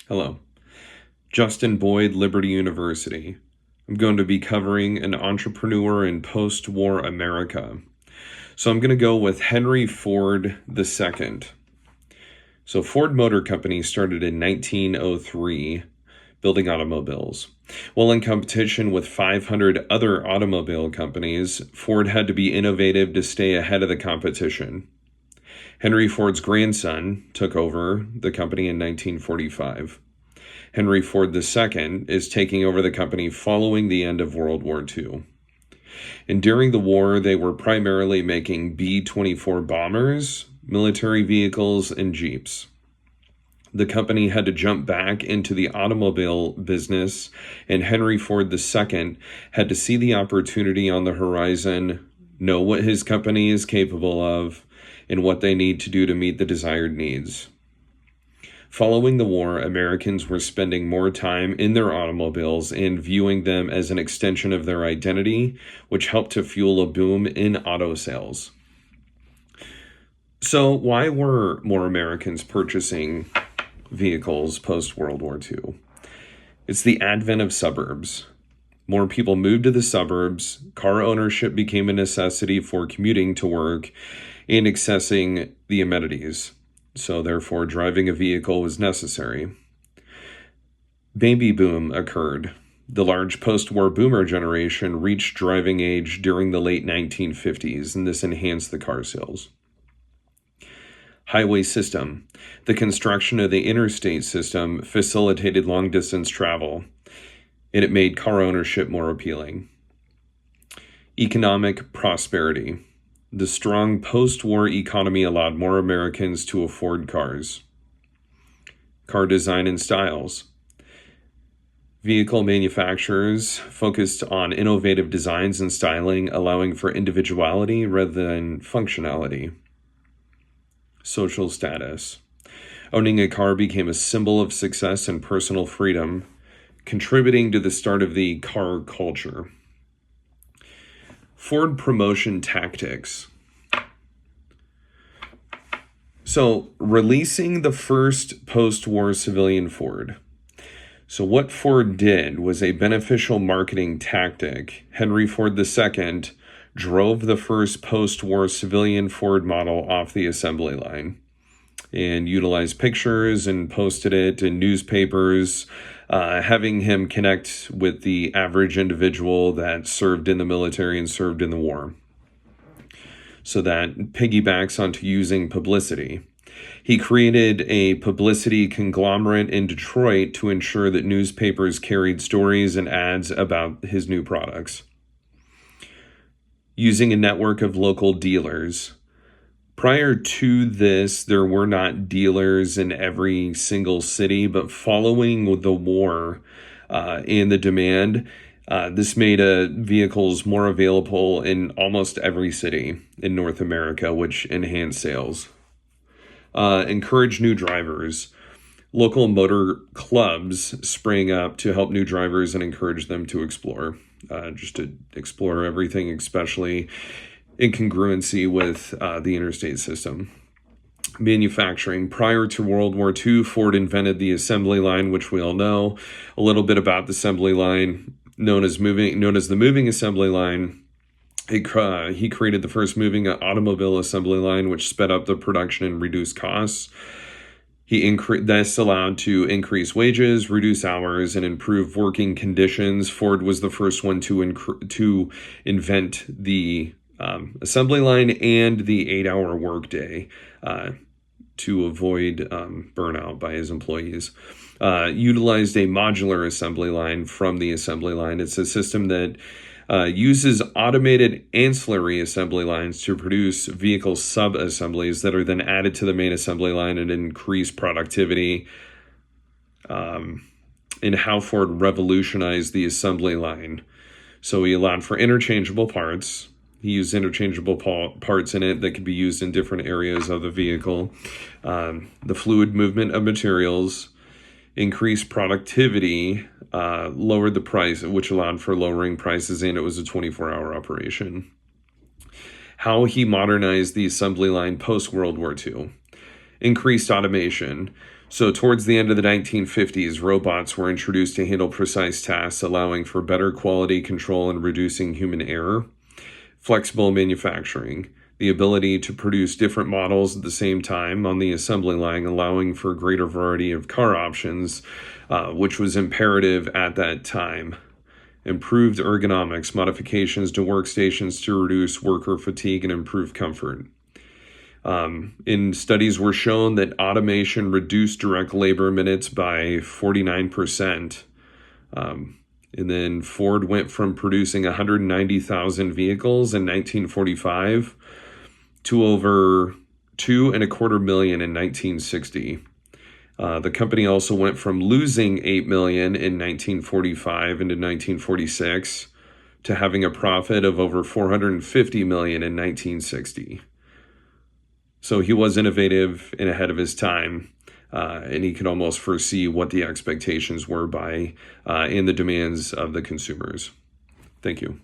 Hello. Justin Boyd, Liberty University. I'm going to be covering an entrepreneur in post-war America. So I'm going to go with Henry Ford II. So Ford Motor Company started in 1903, building automobiles. While in competition with 500 other automobile companies, Ford had to be innovative to stay ahead of the competition. Henry Ford's grandson took over the company in 1945. Henry Ford II is taking over the company following the end of World War II. And during the war, they were primarily making B-24 bombers, military vehicles, and Jeeps. The company had to jump back into the automobile business, and Henry Ford II had to see the opportunity on the horizon, know what his company is capable of, and what they need to do to meet the desired needs. Following the war, Americans were spending more time in their automobiles and viewing them as an extension of their identity, which helped to fuel a boom in auto sales. So why were more Americans purchasing vehicles post-World War II? It's the advent of suburbs. More people moved to the suburbs, car ownership became a necessity for commuting to work and accessing the amenities. So therefore, driving a vehicle was necessary. Baby boom occurred. The large post-war boomer generation reached driving age during the late 1950s, and this enhanced the car sales. Highway system. The construction of the interstate system facilitated long-distance travel, and it made car ownership more appealing. Economic prosperity. The strong post-war economy allowed more Americans to afford cars. Car design and styles. Vehicle manufacturers focused on innovative designs and styling, allowing for individuality rather than functionality. Social status. Owning a car became a symbol of success and personal freedom, contributing to the start of the car culture. Ford promotion tactics. So, releasing the first post-war civilian Ford. So what Ford did was a beneficial marketing tactic. Henry Ford II drove the first post-war civilian Ford model off the assembly line and utilized pictures and posted it in newspapers, having him connect with the average individual that served in the military and served in the war. So that piggybacks onto using publicity. He created a publicity conglomerate in Detroit to ensure that newspapers carried stories and ads about his new products. Using a network of local dealers. Prior to this, there were not dealers in every single city, but following the war and the demand, this made vehicles more available in almost every city in North America, which enhanced sales. Encourage new drivers. Local motor clubs sprang up to help new drivers and encourage them to explore, just to explore everything, especially in congruency with the interstate system. Manufacturing. Prior to World War II, Ford invented the assembly line, which we all know. A little bit about the assembly line, known as the moving assembly line. He created the first moving automobile assembly line, which sped up the production and reduced costs. This allowed to increase wages, reduce hours, and improve working conditions. Ford was the first one to invent the assembly line and the 8-hour workday to avoid burnout by his employees. Utilized a modular assembly line from the assembly line. It's a system that uses automated ancillary assembly lines to produce vehicle sub-assemblies that are then added to the main assembly line and increase productivity. In how Ford revolutionized the assembly line. So he allowed for interchangeable parts. He used interchangeable parts in it that could be used in different areas of the vehicle. The fluid movement of materials, increased productivity, lowered the price, which allowed for lowering prices, and it was a 24-hour operation. How he modernized the assembly line post-World War II. Increased automation. So, towards the end of the 1950s, robots were introduced to handle precise tasks, allowing for better quality control and reducing human error. Flexible manufacturing, the ability to produce different models at the same time on the assembly line, allowing for a greater variety of car options, which was imperative at that time. Improved ergonomics, modifications to workstations to reduce worker fatigue and improve comfort. In studies were shown that automation reduced direct labor minutes by 49%. And then Ford went from producing 190,000 vehicles in 1945 to over 2.25 million in 1960. The company also went from losing 8 million in 1945 into 1946 to having a profit of over 450 million in 1960. So he was innovative and ahead of his time, and he could almost foresee what the expectations were by and the demands of the consumers. Thank you.